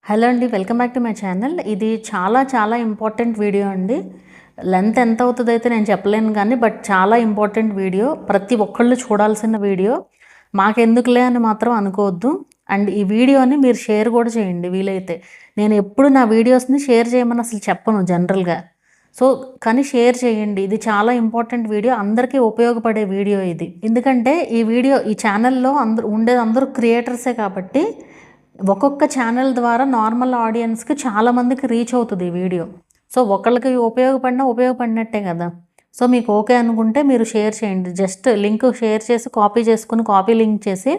Hello అండి, welcome back to my channel. ఇది చాలా ఇంపార్టెంట్ వీడియో అండి. లెంత్ ఎంత అవుతుందో అయితే నేను చెప్పలేను కానీ చాలా ఇంపార్టెంట్ వీడియో. ప్రతి ఒక్కళ్ళు చూడాల్సిన వీడియో. మాకెందుకులే అని మాత్రం అనుకోవద్దు. అండ్ ఈ వీడియోని మీరు షేర్ కూడా చేయండి వీలైతే. నేను ఎప్పుడు నా వీడియోస్ని షేర్ చేయమని అసలు చెప్పను జనరల్గా. కానీ షేర్ చేయండి. ఇది చాలా ఇంపార్టెంట్ వీడియో, అందరికీ ఉపయోగపడే వీడియో ఇది. ఎందుకంటే ఈ ఛానల్లో ఉండేది అందరూ క్రియేటర్సే కాబట్టి ఒక్కొక్క ఛానల్ ద్వారా నార్మల్ ఆడియన్స్కి చాలామందికి రీచ్ అవుతుంది ఈ వీడియో. ఒకళ్ళకి ఉపయోగపడినట్టే కదా. మీకు ఓకే అనుకుంటే మీరు షేర్ చేయండి. జస్ట్ లింక్ షేర్ చేసి కాపీ లింక్ చేసి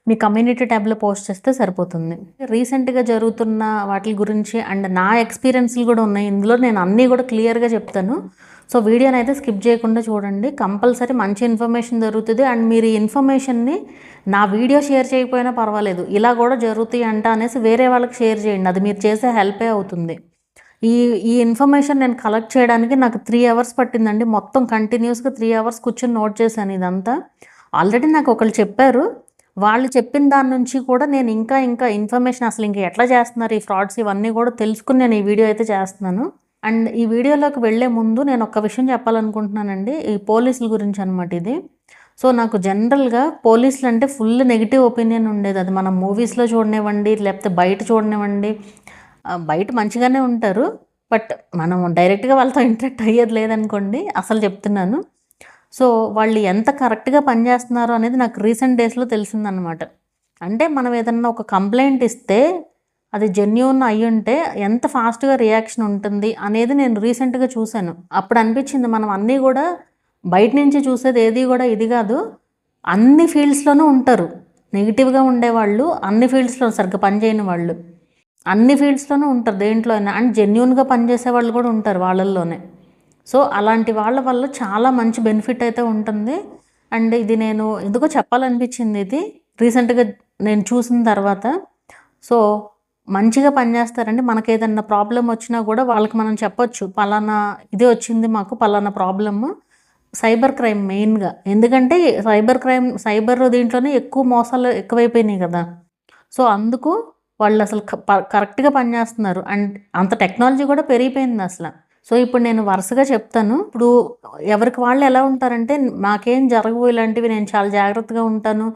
మీ కమ్యూనిటీ ట్యాబ్లో పోస్ట్ చేస్తే సరిపోతుంది. రీసెంట్గా జరుగుతున్న వాటి గురించి అండ్ నా ఎక్స్పీరియన్స్లు కూడా ఉన్నాయి ఇందులో. నేను అన్నీ కూడా క్లియర్గా చెప్తాను. వీడియోని అయితే స్కిప్ చేయకుండా చూడండి. కంపల్సరీ మంచి ఇన్ఫర్మేషన్ జరుగుతుంది. అండ్ మీరు ఈ ఇన్ఫర్మేషన్ని నా వీడియో షేర్ చేయకపోయినా పర్వాలేదు, ఇలా కూడా జరుగుతాయి అనేసి వేరే వాళ్ళకి షేర్ చేయండి. అది మీరు చేసే హెల్పే అవుతుంది. ఈ ఇన్ఫర్మేషన్ నేను కలెక్ట్ చేయడానికి నాకు 3 hours పట్టిందండి. మొత్తం కంటిన్యూస్గా 3 hours కూర్చొని నోట్ చేశాను ఇదంతా. ఆల్రెడీ నాకు ఒకళ్ళు చెప్పారు. వాళ్ళు చెప్పిన దాని నుంచి కూడా నేను ఇంకా ఇన్ఫర్మేషన్ అసలు ఇంకా ఎట్లా చేస్తున్నారు ఈ ఫ్రాడ్స్ ఇవన్నీ కూడా తెలుసుకుని నేను ఈ వీడియో అయితే చేస్తున్నాను. అండ్ ఈ వీడియోలోకి వెళ్ళే ముందు నేను ఒక విషయం చెప్పాలనుకుంటున్నానండి. ఈ పోలీసుల గురించి అనమాట ఇది. నాకు జనరల్గా పోలీసులు అంటే ఫుల్ నెగిటివ్ ఒపీనియన్ ఉండేది. అది మనం మూవీస్లో చూడనివ్వండి, లేకపోతే బయట చూడనివ్వండి. బయట మంచిగానే ఉంటారు, బట్ మనం డైరెక్ట్గా వాళ్ళతో ఇంటరాక్ట్ అయ్యేది లేదనుకోండి. అసలు చెప్తున్నాను. వాళ్ళు ఎంత కరెక్ట్గా పనిచేస్తున్నారు అనేది నాకు రీసెంట్ డేస్లో తెలిసిందనమాట. అంటే మనం ఏదన్నా ఒక కంప్లైంట్ ఇస్తే అది జెన్యూన్ అయ్యి ఉంటే ఎంత ఫాస్ట్గా రియాక్షన్ ఉంటుంది అనేది నేను రీసెంట్గా చూశాను. అప్పుడు అనిపించింది మనం అన్నీ కూడా బయట నుంచి చూసేది ఏది కూడా ఇది కాదు. అన్ని ఫీల్డ్స్లోనూ ఉంటారు నెగిటివ్గా ఉండేవాళ్ళు, అన్ని ఫీల్డ్స్లో సరిగ్గా పనిచేయని వాళ్ళు అన్ని ఫీల్డ్స్లోనూ ఉంటారు దేంట్లో అయినా. అండ్ జెన్యూన్గా పనిచేసే వాళ్ళు కూడా ఉంటారు వాళ్ళల్లోనే. అలాంటి వాళ్ళ వల్ల చాలా మంచి బెనిఫిట్ అయితే ఉంటుంది. అండ్ ఇది నేను ఎందుకో చెప్పాలనిపించింది. ఇది రీసెంట్గా నేను చూసిన తర్వాత. మంచిగా పనిచేస్తారండి. మనకి ఏదన్నా ప్రాబ్లం వచ్చినా కూడా వాళ్ళకి మనం చెప్పొచ్చు, పలానా ఇది వచ్చింది మాకు, పలానా ప్రాబ్లము. సైబర్ క్రైమ్ మెయిన్గా, ఎందుకంటే సైబర్ దీంట్లోనే ఎక్కువ మోసాలు ఎక్కువైపోయినాయి కదా. అందుకు వాళ్ళు అసలు కరెక్ట్గా పనిచేస్తున్నారు. అండ్ అంత టెక్నాలజీ కూడా పెరిగిపోయింది అసలు. ఇప్పుడు నేను వరుసగా చెప్తాను. ఇప్పుడు ఎవరికి వాళ్ళు ఎలా ఉంటారంటే మాకేం జరగవు ఇలాంటివి, నేను చాలా జాగ్రత్తగా ఉంటాను,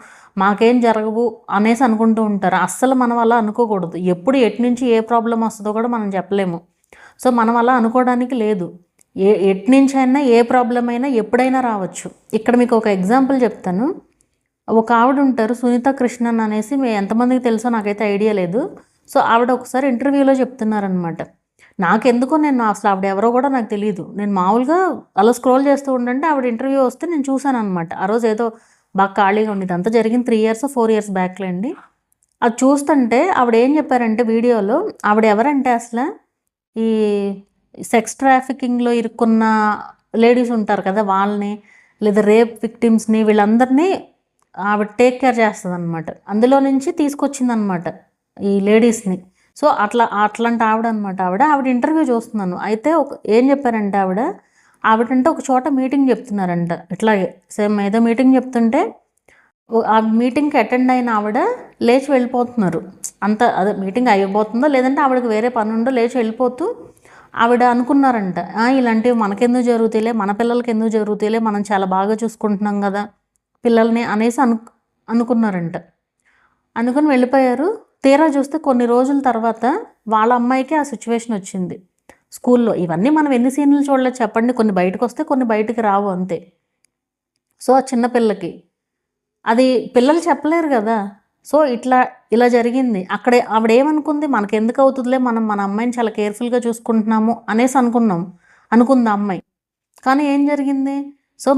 మాకేం జరగవు అనేసి అనుకుంటూ ఉంటారు. అస్సలు మనం అలా అనుకోకూడదు. ఎప్పుడు ఎటు నుంచి ఏ ప్రాబ్లం వస్తుందో కూడా మనం చెప్పలేము. మనం అలా అనుకోవడానికి లేదు. ఎటు నుంచి అయినా ఏ ప్రాబ్లం అయినా ఎప్పుడైనా రావచ్చు. ఇక్కడ మీకు ఒక ఎగ్జాంపుల్ చెప్తాను. ఒక ఆవిడ ఉంటారు, సునీత కృష్ణన్ అనేసి. ఎంతమందికి తెలుసో నాకైతే ఐడియా లేదు. ఆవిడ ఒకసారి ఇంటర్వ్యూలో చెప్తున్నారనమాట. నాకెందుకో నేను అసలు ఆవిడ ఎవరో కూడా నాకు తెలియదు. నేను మామూలుగా అలా స్క్రోల్ చేస్తూ ఉండంటే ఆవిడ ఇంటర్వ్యూ వస్తే నేను చూశాను అనమాట. ఆ రోజు ఏదో బాగా ఖాళీగా ఉండేది. అంతా జరిగింది 3 years 4 years బ్యాక్లో అండి. అది చూస్తుంటే ఆవిడ ఏం చెప్పారంటే వీడియోలో, ఆవిడ ఎవరంటే అసలు ఈ సెక్స్ ట్రాఫికింగ్లో ఇరుక్కున్న లేడీస్ ఉంటారు కదా, వాళ్ళని లేదా రేప్ విక్టిమ్స్ని వీళ్ళందరినీ ఆవిడ టేక్ కేర్ చేస్తుంది అనమాట. అందులో నుంచి తీసుకొచ్చిందనమాట ఈ లేడీస్ని. అట్లాంటి ఆవిడ అనమాట. ఆవిడ ఇంటర్వ్యూ చూస్తున్నాను. అయితే ఏం చెప్పారంటే ఆవిడంటే ఒక చోట మీటింగ్ చెప్తున్నారంట. ఇట్లాగే సేమ్ ఏదో మీటింగ్ చెప్తుంటే ఆ మీటింగ్కి అటెండ్ అయిన ఆవిడ లేచి వెళ్ళిపోతున్నారు. అదే మీటింగ్ అయిపోతుందో లేదంటే ఆవిడకి వేరే పని ఉందో లేచి వెళ్ళిపోతూ ఆవిడ అనుకున్నారంట, ఇలాంటివి మనకెందుకు జరుగుతాయిలే, మన పిల్లలకి ఎందుకు జరుగుతాయిలే, మనం చాలా బాగా చూసుకుంటున్నాం కదా పిల్లల్ని అనేసి అనుకున్నారంట. అనుకుని వెళ్ళిపోయారు. తీరా చూస్తే కొన్ని రోజుల తర్వాత వాళ్ళ అమ్మాయికి ఆ సిచ్యువేషన్ వచ్చింది స్కూల్లో. ఇవన్నీ మనం ఎన్ని సీన్లు చూడలేదు చెప్పండి. కొన్ని బయటకు వస్తే కొన్ని బయటికి రావు అంతే. ఆ చిన్నపిల్లకి అది పిల్లలు చెప్పలేరు కదా. ఇలా జరిగింది. అక్కడే ఆవిడ ఏమనుకుంది, మనకెందుకు అవుతుందిలే, మనం మన అమ్మాయిని చాలా కేర్ఫుల్గా చూసుకుంటున్నాము అనేసి అనుకుంది అమ్మాయి. కానీ ఏం జరిగింది,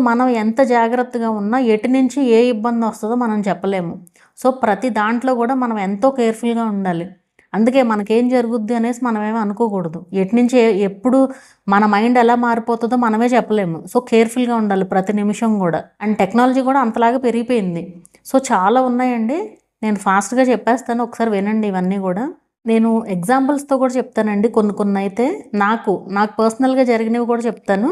మనం ఎంత జాగ్రత్తగా ఉన్నా ఎటు నుంచి ఏ ఇబ్బంది వస్తుందో మనం చెప్పలేము. ప్రతి దాంట్లో కూడా మనం ఎంతో కేర్ఫుల్గా ఉండాలి. అందుకే మనకేం జరుగుద్ది అనేసి మనమేమీ అనుకోకూడదు. ఎటు నుంచి ఎప్పుడు మన మైండ్ ఎలా మారిపోతుందో మనమే చెప్పలేము. కేర్ఫుల్గా ఉండాలి ప్రతి నిమిషం కూడా. అండ్ టెక్నాలజీ కూడా అంతలాగా పెరిగిపోయింది. చాలా ఉన్నాయండి. నేను ఫాస్ట్గా చెప్పేస్తాను, ఒకసారి వినండి ఇవన్నీ కూడా. నేను ఎగ్జాంపుల్స్తో కూడా చెప్తానండి. కొన్ని అయితే నాకు పర్సనల్గా జరిగినవి కూడా చెప్తాను.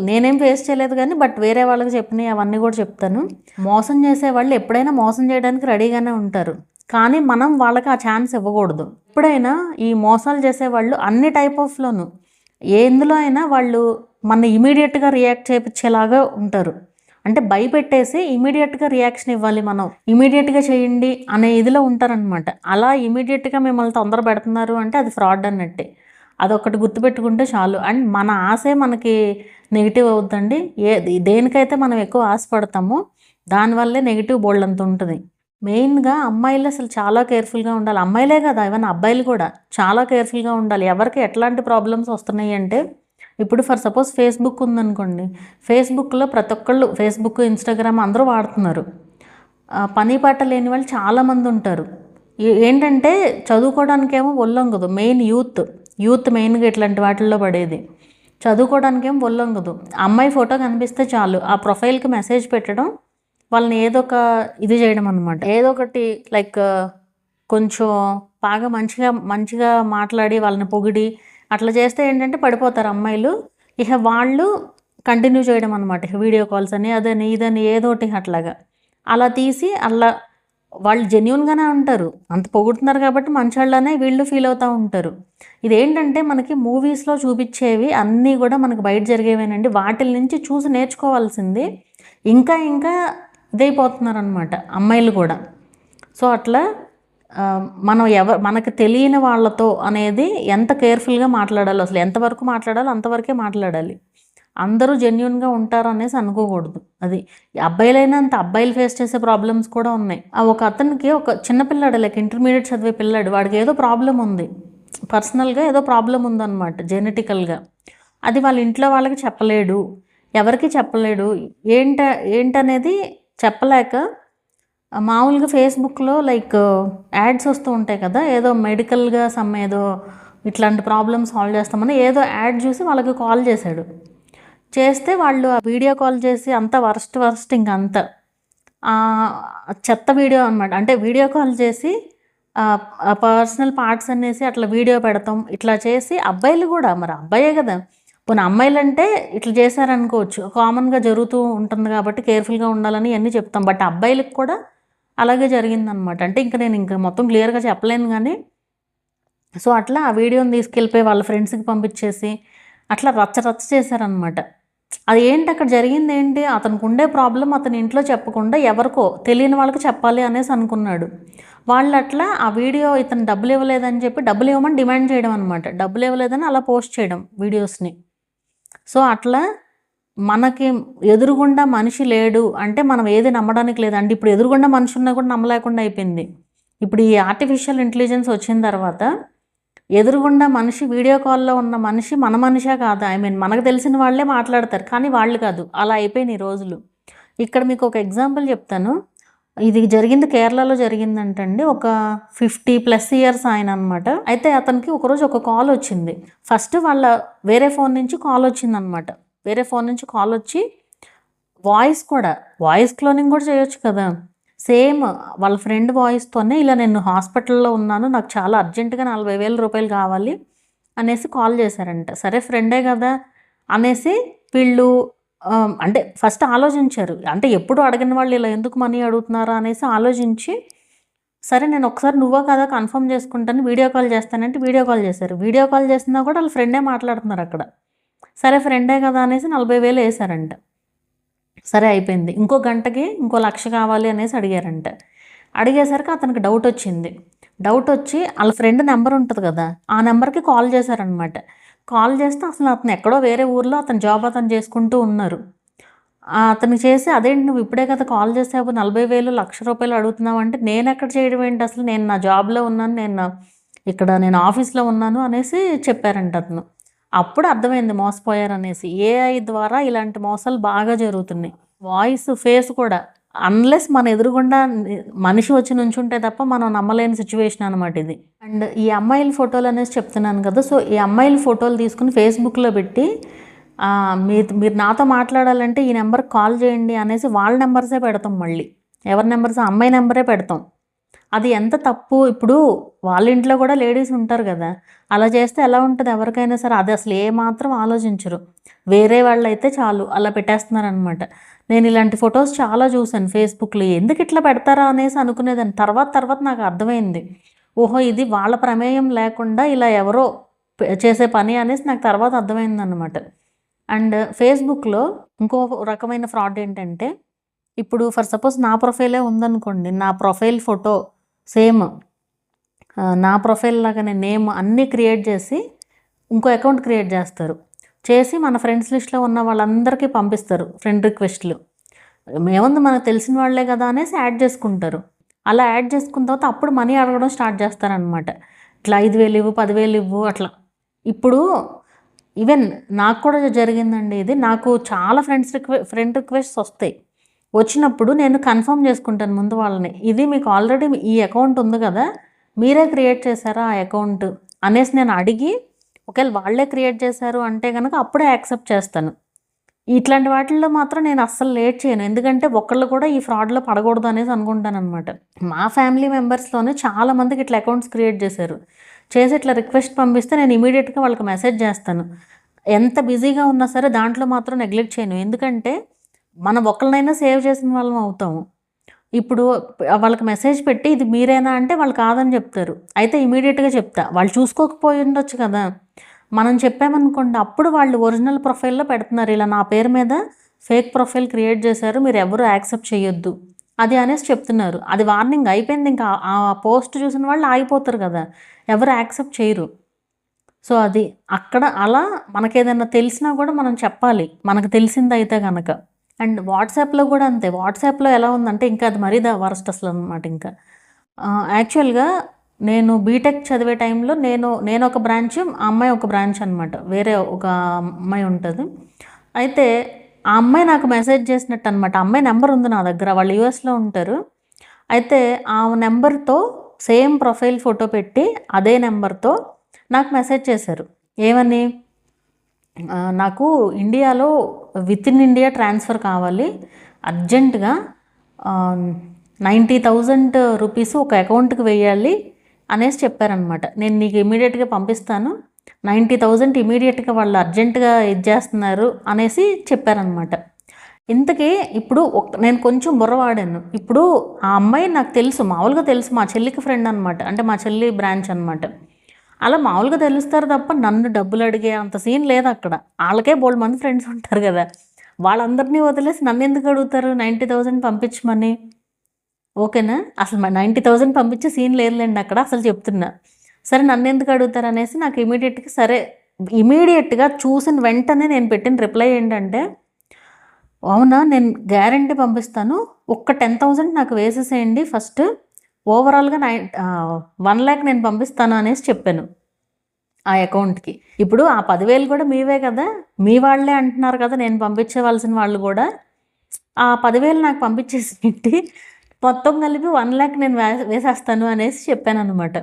నేనేం ఫేస్ చేయలేదు కానీ బట్ వేరే వాళ్ళకి చెప్పినవి అవన్నీ కూడా చెప్తాను. మోసం చేసే వాళ్ళు ఎప్పుడైనా మోసం చేయడానికి రెడీగానే ఉంటారు. కానీ మనం వాళ్ళకి ఆ ఛాన్స్ ఇవ్వకూడదు. ఎప్పుడైనా ఈ మోసాలు చేసేవాళ్ళు అన్ని టైప్ ఆఫ్‌లోను ఎందులో అయినా వాళ్ళు మన ఇమ్మీడియేట్‌గా రియాక్ట్ చేపిచ్చేలాగా ఉంటారు. అంటే భయపెట్టేసి ఇమ్మీడియేట్‌గా రియాక్షన్ ఇవ్వాలి మనం. ఇమ్మీడియేట్‌గా చేయండి అనే ఇదిలో ఉంటారనమాట. అలా ఇమ్మీడియేట్‌గా మిమ్మల్ని తొందర పెడుతున్నారు అంటే అది ఫ్రాడ్ అన్నట్టే. అదొక్కటి గుర్తుపెట్టుకుంటే చాలు. అండ్ మన ఆశే మనకి నెగెటివ్ అవుద్దండి. దేనికైతే మనం ఎక్కువ ఆశపడతామో దానివల్లే నెగెటివ్ బోలెడంత ఉంటది. మెయిన్‌గా అమ్మాయిలు అసలు చాలా కేర్‌ఫుల్‌గా ఉండాలి. అమ్మాయిలే కాదు ఈవెన్ అబ్బాయిలు కూడా చాలా కేర్‌ఫుల్‌గా ఉండాలి. ఎవరికి ఎట్లాంటి ప్రాబ్లమ్స్ వస్తున్నాయి అంటే ఇప్పుడు ఫర్ సపోజ్ ఫేస్‌బుక్ ఉందనుకోండి. ఫేస్‌బుక్‌లో ప్రతి ఒక్కళ్ళు ఫేస్‌బుక్, ఇన్‌స్టాగ్రామ్ అందరూ వాడుతున్నారు. పని పాట లేని వాళ్ళు చాలామంది ఉంటారు. ఏంటంటే చదువుకోవడానికేమో ఒళ్ళొంగదు. మెయిన్ యూత్ మెయిన్‌గా ఇట్లాంటి వాటిల్లో పడేది. చదువుకోవడానికేమో ఒళ్ళొంగదు. అమ్మాయి ఫోటో కనిపిస్తే చాలు ఆ ప్రొఫైల్‌కి మెసేజ్ పెట్టడం, వాళ్ళని ఏదో ఒక ఇది చేయడం అనమాట. ఏదో ఒకటి లైక్ కొంచెం బాగా మంచిగా మాట్లాడి వాళ్ళని పొగిడి అట్లా చేస్తే ఏంటంటే పడిపోతారు అమ్మాయిలు. ఇక వాళ్ళు కంటిన్యూ చేయడం అనమాట. ఇక వీడియో కాల్స్ అని అదని ఇదని ఏదోటి అట్లాగా. అలా తీసి అలా వాళ్ళు జెన్యూన్‌గానే ఉంటారు. అంత పొగుడుతున్నారు కాబట్టి మంచోళ్ళనే వీళ్ళు ఫీల్ అవుతా ఉంటారు. ఇదేంటంటే మనకి మూవీస్‌లో చూపిచ్చేవి అన్నీ కూడా మనకు బయట జరిగేవేనండి. వాటిల నుంచి చూసి నేర్చుకోవాల్సింది ఇంకా ఇదైపోతున్నారనమాట అమ్మాయిలు కూడా. సో అట్లా మనం మనకు తెలియని వాళ్ళతో అనేది ఎంత కేర్‌ఫుల్‌గా మాట్లాడాలో, అసలు ఎంతవరకు మాట్లాడాలో అంతవరకే మాట్లాడాలి. అందరూ జెన్యూన్‌గా ఉంటారు అనేసి అనుకోకూడదు. అది అబ్బాయిలైనంత అబ్బాయిలు ఫేస్ చేసే ప్రాబ్లమ్స్ కూడా ఉన్నాయి. ఒక అతనికి ఒక చిన్న పిల్లాడు లైక్ ఇంటర్మీడియేట్ చదివే పిల్లాడు. వాడికి ఏదో ప్రాబ్లమ్ ఉంది. పర్సనల్‌గా ఏదో ప్రాబ్లమ్ ఉందన్నమాట జెనెటికల్‌గా. అది వాళ్ళ ఇంట్లో వాళ్ళకి చెప్పలేడు. ఎవరికీ చెప్పలేడు. ఏంటనేది చెప్పలేక మామూలుగా ఫేస్‌బుక్‌లో లైక్ యాడ్స్ వస్తూ ఉంటాయి కదా! ఏదో మెడికల్‌గా ఏదో ఇట్లాంటి ప్రాబ్లమ్ సాల్వ్ చేస్తామని ఏదో యాడ్ చూసి వాళ్ళకి కాల్ చేశాడు. చేస్తే వాళ్ళు ఆ వీడియో కాల్ చేసి అంతా వరస్ట్ ఇంకంతా చెత్త వీడియో అనమాట. అంటే వీడియో కాల్ చేసి పర్సనల్ పార్ట్స్ అనేసి అట్లా వీడియో పెడతాం. ఇట్లా చేసి అబ్బాయిలు కూడా మరి అబ్బాయే కదా! పోనీ అమ్మాయిలంటే ఇట్లా చేశారనుకోవచ్చు. కామన్‌గా జరుగుతూ ఉంటుంది కాబట్టి కేర్‌ఫుల్‌గా ఉండాలని ఇయన్నీ చెప్తాం. బట్ అబ్బాయిలకి కూడా అలాగే జరిగిందనమాట. అంటే నేను మొత్తం క్లియర్‌గా చెప్పలేను గానీ, సో అట్లా ఆ వీడియోని తీసుకెళ్ళిపోయి వాళ్ళ ఫ్రెండ్స్‌కి పంపించేసి అట్లా రచ్చ చేశారనమాట. అది ఏంటి అక్కడ జరిగిందేంటి? అతనికి ఉండే ప్రాబ్లమ్ అతని ఇంట్లో చెప్పకుండా ఎవరికో తెలియని వాళ్ళకి చెప్పాలి అనేసి అనుకున్నాడు. వాళ్ళు అట్లా ఆ వీడియో ఇతను డబ్బులు ఇవ్వలేదని చెప్పి డబ్బులు ఇవ్వమని డిమాండ్ చేయడం అనమాట. డబ్బులు ఇవ్వలేదని అలా పోస్ట్ చేయడం వీడియోస్‌ని. సో అట్లా మనకి ఎదురుగుండా మనిషి లేడు అంటే మనం ఏది నమ్మడానికి లేదండి. ఇప్పుడు ఎదురుగుండా మనిషి ఉన్నా కూడా నమ్మలేకుండా అయిపోయింది. ఇప్పుడు ఈ ఆర్టిఫిషియల్ ఇంటెలిజెన్స్ వచ్చిన తర్వాత ఎదురుగుండా మనిషి వీడియో కాల్‌లో ఉన్న మనిషి మన మనిషా కాదా? మనకు తెలిసిన వాళ్ళే మాట్లాడతారు. కానీ వాళ్ళు కాదు. అలా అయిపోయినాయి ఈ రోజులు. ఇక్కడ మీకు ఒక ఎగ్జాంపుల్ చెప్తాను. ఇది జరిగింది కేరళలో జరిగిందంటండి. ఒక 50+ ఇయర్స్ ఆయన అనమాట. అయితే అతనికి ఒకరోజు ఒక కాల్ వచ్చింది. ఫస్ట్ వాళ్ళ వేరే ఫోన్ నుంచి కాల్ వచ్చిందనమాట. వేరే ఫోన్ నుంచి కాల్ వచ్చి వాయిస్ క్లోనింగ్ కూడా చేయొచ్చు కదా! సేమ్ వాళ్ళ ఫ్రెండ్ వాయిస్తోనే ఇలా నేను హాస్పిటల్‌లో ఉన్నాను. నాకు చాలా అర్జెంట్‌గా రూ. 40,000 కావాలి అనేసి కాల్ చేశారంట. సరే ఫ్రెండే కదా అనేసి వీళ్ళు అంటే ఫస్ట్ ఆలోచించారు. అంటే ఎప్పుడు అడగని వాళ్ళు ఇలా ఎందుకు మనీ అడుగుతున్నారా అనేసి ఆలోచించి, సరే నేను ఒకసారి నువ్వో కాదో కన్ఫర్మ్ చేసుకుంటాను. వీడియో కాల్ చేస్తానంటే వీడియో కాల్ చేశారు. వీడియో కాల్ చేసినా కూడా వాళ్ళ ఫ్రెండే మాట్లాడుతున్నారు అక్కడ. సరే ఫ్రెండే కదా అనేసి 40,000 వేశారంట. సరే అయిపోయింది. ఇంకో గంటకి ఇంకో 1,00,000 కావాలి అనేసి అడిగారంట. అడిగేసరికి అతనికి డౌట్ వచ్చింది. డౌట్ వచ్చి వాళ్ళ ఫ్రెండ్ నెంబర్ ఉంటుంది కదా! ఆ నెంబర్‌కి కాల్ చేశారనమాట. కాల్ చేస్తే అసలు అతను ఎక్కడో వేరే ఊర్లో అతను జాబ్ చేసుకుంటూ ఉన్నారు. అతనికి చేసి అదేంటి నువ్వు ఇప్పుడే కదా కాల్ చేసావు 40,000 ₹1,00,000 అడుగుతున్నావు అంటే నేనెక్కడ చేయడం ఏంటి అసలు నేను నా జాబ్‌లో ఉన్నాను. నేను ఆఫీస్‌లో ఉన్నాను అనేసి చెప్పారంట అతను. అప్పుడు అర్థమైంది మోసపోయారనేసి. ఏఐ ద్వారా ఇలాంటి మోసాలు బాగా జరుగుతున్నాయి. వాయిస్, ఫేస్ కూడా అన్‌లెస్ మన ఎదురుగుండా మనిషి వచ్చి నుంచుంటే తప్ప మనం నమ్మలేని సిచ్యువేషన్ అనమాట ఇది. అండ్ ఈ అమ్మాయిల ఫోటోలు అనేసి చెప్తున్నాను కదా! సో ఈ అమ్మాయిల ఫోటోలు తీసుకుని ఫేస్‌బుక్‌లో పెట్టి మీరు నాతో మాట్లాడాలంటే ఈ నెంబర్‌కి కాల్ చేయండి అనేసి వాళ్ళ నెంబర్సే పెడతాం మళ్ళీ. ఎవరి నెంబర్స్ అమ్మాయి నెంబరే పెడతాం. అది ఎంత తప్పు. ఇప్పుడు వాళ్ళ ఇంట్లో కూడా లేడీస్ ఉంటారు కదా! అలా చేస్తే ఎలా ఉంటుంది ఎవరికైనా సరే. అది అసలు ఏమాత్రం ఆలోచించరు. వేరే వాళ్ళైతే చాలు అలా పెట్టేస్తున్నారనమాట. నేను ఇలాంటి ఫొటోస్ చాలా చూసాను ఫేస్బుక్లో. ఎందుకు ఇట్లా పెడతారా అనేసి అనుకునేదాన్ని. తర్వాత నాకు అర్థమైంది. ఓహో! ఇది వాళ్ళ ప్రమేయం లేకుండా ఇలా ఎవరో చేసే పని అనేసి నాకు తర్వాత అర్థమైందనమాట. అండ్ ఫేస్బుక్లో ఇంకో రకమైన ఫ్రాడ్ ఏంటంటే, ఇప్పుడు ఫర్ సపోజ్ నా ప్రొఫైలే ఉందనుకోండి, నా ప్రొఫైల్ ఫోటో సేమ్ నా ప్రొఫైల్ లాగానే నేమ్ అన్నీ క్రియేట్ చేసి ఇంకో అకౌంట్ క్రియేట్ చేస్తారు. చేసి మన ఫ్రెండ్స్ లిస్ట్లో ఉన్న వాళ్ళందరికీ పంపిస్తారు ఫ్రెండ్ రిక్వెస్ట్లు. ఏముంది మనకు తెలిసిన వాళ్ళే కదా అనేసి యాడ్ చేసుకుంటారు. అలా యాడ్ చేసుకున్న తర్వాత అప్పుడు మనీ అడగడం స్టార్ట్ చేస్తారనమాట. ఇట్లా 5,000 ఇవ్వు, 10,000 ఇవ్వు అట్లా. ఇప్పుడు ఈవెన్ నాకు కూడా జరిగిందండి ఇది. నాకు చాలా ఫ్రెండ్ రిక్వెస్ట్స్ వస్తాయి. వచ్చినప్పుడు నేను కన్ఫర్మ్ చేసుకుంటాను ముందు వాళ్ళని. ఇది మీకు ఆల్రెడీ ఈ అకౌంట్ ఉంది కదా, మీరే క్రియేట్ చేశారా ఆ అకౌంట్ అనేసి నేను అడిగి, ఒకవేళ వాళ్ళే క్రియేట్ చేశారు అంటే కనుక అప్పుడే యాక్సెప్ట్ చేస్తాను. ఇట్లాంటి వాటిల్లో మాత్రం నేను అస్సలు లేట్ చేయను. ఎందుకంటే ఒకళ్ళు కూడా ఈ ఫ్రాడ్లో పడకూడదు అనేసి అనుకుంటానమాట. మా ఫ్యామిలీ మెంబర్స్లోనే చాలామందికి ఇట్లా అకౌంట్స్ క్రియేట్ చేశారు. చేసి ఇట్లా రిక్వెస్ట్ పంపిస్తే నేను ఇమీడియట్గా వాళ్ళకి మెసేజ్ చేస్తాను. ఎంత బిజీగా ఉన్నా సరే దాంట్లో మాత్రం నెగ్లెక్ట్ చేయను. ఎందుకంటే మనం ఒకళ్ళనైనా సేవ్ చేసిన వాళ్ళం అవుతాము. ఇప్పుడు వాళ్ళకి మెసేజ్ పెట్టి ఇది మీరేనా అంటే వాళ్ళు కాదని చెప్తారు. అయితే ఇమీడియట్గా చెప్తా. వాళ్ళు చూసుకోకపోయి ఉండొచ్చు కదా. మనం చెప్పామనుకోండి, అప్పుడు వాళ్ళు ఒరిజినల్ ప్రొఫైల్లో పెడుతున్నారు, ఇలా నా పేరు మీద ఫేక్ ప్రొఫైల్ క్రియేట్ చేశారు, మీరు ఎవరు యాక్సెప్ట్ చేయొద్దు అది అనేసి చెప్తున్నారు. అది వార్నింగ్ అయిపోయింది. ఇంకా ఆ పోస్ట్ చూసిన వాళ్ళు ఆగిపోతారు కదా, ఎవరు యాక్సెప్ట్ చేయరు. సో అది అక్కడ అలా మనకేదైనా తెలిసినా కూడా మనం చెప్పాలి, మనకు తెలిసిందైతే కనుక. అండ్ వాట్సాప్లో కూడా అంతే. వాట్సాప్లో ఎలా ఉందంటే ఇంకా అది మరీ వరస్ట్ అసలు అనమాట. ఇంకా యాక్చువల్గా నేను బీటెక్ చదివే టైంలో నేను ఒక బ్రాంచ్, ఆ అమ్మాయి ఒక బ్రాంచ్ అనమాట. వేరే ఒక అమ్మాయి ఉంటుంది. అయితే ఆ అమ్మాయి నాకు మెసేజ్ చేసినట్టు అనమాట. ఆ అమ్మాయి నెంబర్ ఉంది నా దగ్గర, వాళ్ళు యూఎస్లో ఉంటారు. అయితే ఆ నెంబర్తో సేమ్ ప్రొఫైల్ ఫోటో పెట్టి అదే నెంబర్తో నాకు మెసేజ్ చేశారు. ఏమని, నాకు ఇండియాలో విత్ ఇన్ ఇండియా ట్రాన్స్ఫర్ కావాలి, అర్జెంటుగా 90,000 రూపీస్ ఒక అకౌంట్కి వేయాలి అనేసి చెప్పారనమాట. నేను నీకు ఇమీడియట్గా పంపిస్తాను, 90,000 ఇమీడియట్గా వాళ్ళు అర్జెంటుగా ఇచ్చేస్తున్నారు అనేసి చెప్పారనమాట. ఇంతకీ ఇప్పుడు నేను కొంచెం బుర్రవాడాను. ఇప్పుడు ఆ అమ్మాయి నాకు తెలుసు, మామూలుగా తెలుసు, మా చెల్లికి ఫ్రెండ్ అనమాట. అంటే మా చెల్లి బ్రాంచ్ అనమాట. అలా మామూలుగా తెలుస్తారు తప్ప నన్ను డబ్బులు అడిగే అంత సీన్ లేదు అక్కడ. వాళ్ళకే బోల్డ్ మంది ఫ్రెండ్స్ ఉంటారు కదా, వాళ్ళందరినీ వదిలేసి నన్ను ఎందుకు అడుగుతారు 90,000 పంపించమని? ఓకేనా, అసలు 90,000 పంపించే సీన్ లేదులేండి అక్కడ, అసలు చెప్తున్నా. సరే నన్ను ఎందుకు అడుగుతారు అనేసి నాకు ఇమీడియట్గా, సరే ఇమీడియట్గా చూసిన వెంటనే నేను పెట్టిన రిప్లై ఏంటంటే, అవునా నేను గ్యారంటీ పంపిస్తాను, ఒక్క 10,000 నాకు వేసేసేయండి ఫస్ట్, ఓవరాల్గా 1,00,000 నేను పంపిస్తాను అనేసి చెప్పాను ఆ అకౌంట్కి. ఇప్పుడు ఆ 10,000 కూడా మీవే కదా, మీ వాళ్ళే అంటున్నారు కదా, నేను పంపించవలసిన వాళ్ళు కూడా. ఆ 10,000 నాకు పంపించేసి మొత్తం కలిపి 1,00,000 నేను వేసేస్తాను అనేసి చెప్పాను అనమాట.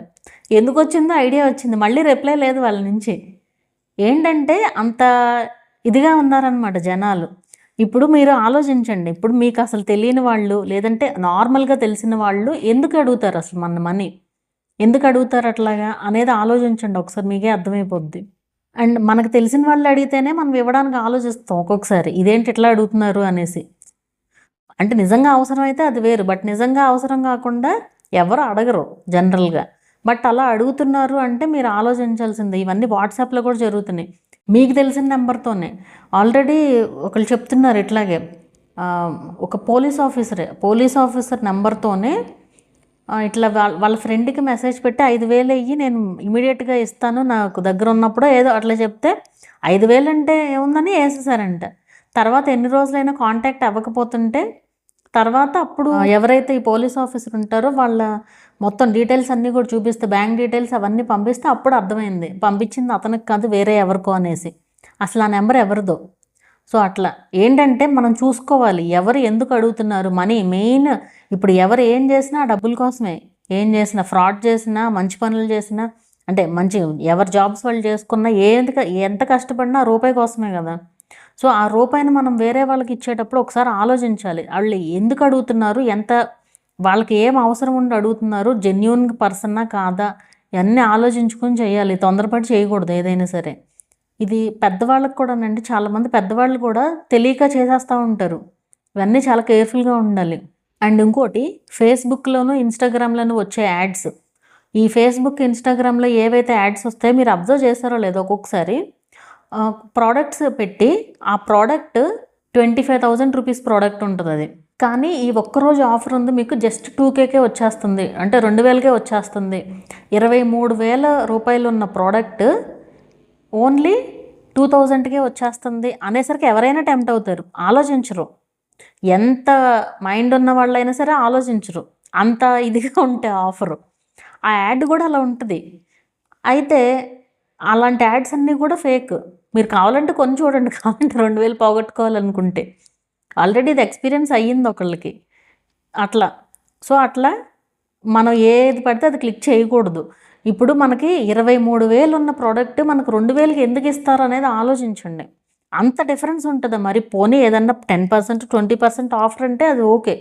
ఎందుకు వచ్చిందో ఐడియా వచ్చింది, మళ్ళీ రిప్లై లేదు వాళ్ళ నుంచి. ఏంటంటే అంత ఇదిగా ఉన్నారనమాట జనాలు. ఇప్పుడు మీరు ఆలోచించండి, ఇప్పుడు మీకు అసలు తెలియని వాళ్ళు లేదంటే నార్మల్గా తెలిసిన వాళ్ళు ఎందుకు అడుగుతారు అసలు మన మనీ, ఎందుకు అడుగుతారు అట్లాగా అనేది ఆలోచించండి ఒకసారి, మీకే అర్థమైపోద్ది. అండ్ మనకు తెలిసిన వాళ్ళు అడిగితేనే మనం ఇవ్వడానికి ఆలోచిస్తాం ఒక్కొక్కసారి, ఇదేంటి ఇట్లా అడుగుతున్నారు అనేసి. అంటే నిజంగా అవసరం అయితే అది వేరు, బట్ నిజంగా అవసరం కాకుండా ఎవరు అడగరు జనరల్గా. బట్ అలా అడుగుతున్నారు అంటే మీరు ఆలోచించాల్సిందే. ఇవన్నీ వాట్సాప్లో కూడా జరుగుతున్నాయి, మీకు తెలిసిన నెంబర్తోనే. ఆల్రెడీ ఒకళ్ళు చెప్తున్నారు ఇట్లాగే, ఒక పోలీస్ ఆఫీసర్ నెంబర్తోనే ఇట్లా వాళ్ళ ఫ్రెండ్కి మెసేజ్ పెట్టి 5,000 అయ్యి నేను ఇమీడియట్గా ఇస్తాను నాకు దగ్గర ఉన్నప్పుడు ఏదో అట్లా చెప్తే 5,000 అంటే ఏముందని వేసేసారంట. తర్వాత ఎన్ని రోజులైనా కాంటాక్ట్ అవ్వకపోతుంటే తర్వాత అప్పుడు ఎవరైతే ఈ పోలీస్ ఆఫీసర్ ఉంటారో వాళ్ళ మొత్తం డీటెయిల్స్ అన్నీ కూడా చూపిస్తే, బ్యాంక్ డీటెయిల్స్ అవన్నీ పంపిస్తే అప్పుడు అర్థమైంది పంపించింది అతనికి కాదు వేరే ఎవరికో అనేసి. అసలు ఆ నెంబర్ ఎవరిదో. సో అట్లా ఏంటంటే మనం చూసుకోవాలి ఎవరు ఎందుకు అడుగుతున్నారు మనీ. మెయిన్ ఇప్పుడు ఎవరు ఏం చేసినా డబ్బుల కోసమే, ఏం చేసినా ఫ్రాడ్ చేసినా మంచి పనులు చేసినా, అంటే మంచి ఎవరి జాబ్స్ వాళ్ళు చేసుకున్నా ఎంత కష్టపడినా రూపాయి కోసమే కదా. సో ఆ రూపాయిని మనం వేరే వాళ్ళకి ఇచ్చేటప్పుడు ఒకసారి ఆలోచించాలి, వాళ్ళు ఎందుకు అడుగుతున్నారు, వాళ్ళకి ఏం అవసరం ఉండి అడుగుతున్నారు, జెన్యూన్ పర్సన్నా కాదా, ఇవన్నీ ఆలోచించుకొని చేయాలి, తొందరపడి చేయకూడదు ఏదైనా సరే. ఇది పెద్దవాళ్ళకి కూడానండి, చాలామంది పెద్దవాళ్ళు కూడా తెలియక చేసేస్తూ ఉంటారు. ఇవన్నీ చాలా కేర్ఫుల్గా ఉండాలి. అండ్ ఇంకోటి ఫేస్బుక్లోను ఇన్స్టాగ్రామ్లోను వచ్చే యాడ్స్, ఈ ఫేస్బుక్ ఇన్స్టాగ్రామ్లో ఏవైతే యాడ్స్ వస్తాయో మీరు అబ్జర్వ్ చేస్తారో లేదో ఒక్కొక్కసారి ప్రోడక్ట్స్ పెట్టి ఆ ప్రోడక్ట్ 25,000 రూపీస్ ప్రోడక్ట్ ఉంటుంది అది, కానీ ఈ ఒక్కరోజు ఆఫర్ ఉంది మీకు జస్ట్ 2Kకే వచ్చేస్తుంది, అంటే 2,000కే వచ్చేస్తుంది. 23,000 రూపాయలు ఉన్న ప్రోడక్ట్ ఓన్లీ 2,000కే వచ్చేస్తుంది అనేసరికి ఎవరైనా టెంప్ట్ అవుతారు, ఆలోచించరు. ఎంత మైండ్ ఉన్న వాళ్ళైనా సరే ఆలోచించరు, అంత ఇదిగా ఉంటే ఆఫరు. ఆ యాడ్ కూడా అలా ఉంటుంది. అయితే అలాంటి యాడ్స్ అన్నీ కూడా ఫేక్. మీరు కావాలంటే కొని చూడండి, కావాలంటే 2,000 పోగొట్టుకోవాలనుకుంటే. ఆల్రెడీ ఇది ఎక్స్పీరియన్స్ అయ్యింది ఒకళ్ళకి అట్లా. సో అట్లా మనం ఏది పడితే అది క్లిక్ చేయకూడదు. ఇప్పుడు మనకి 23,000 ఉన్న ప్రోడక్ట్ మనకు 2,000కి ఎందుకు ఇస్తారు అనేది ఆలోచించండి. అంత డిఫరెన్స్ ఉంటుందా మరి? పోనీ ఏదన్నా 10%, 20% ఆఫర్ అంటే అది ఓకే,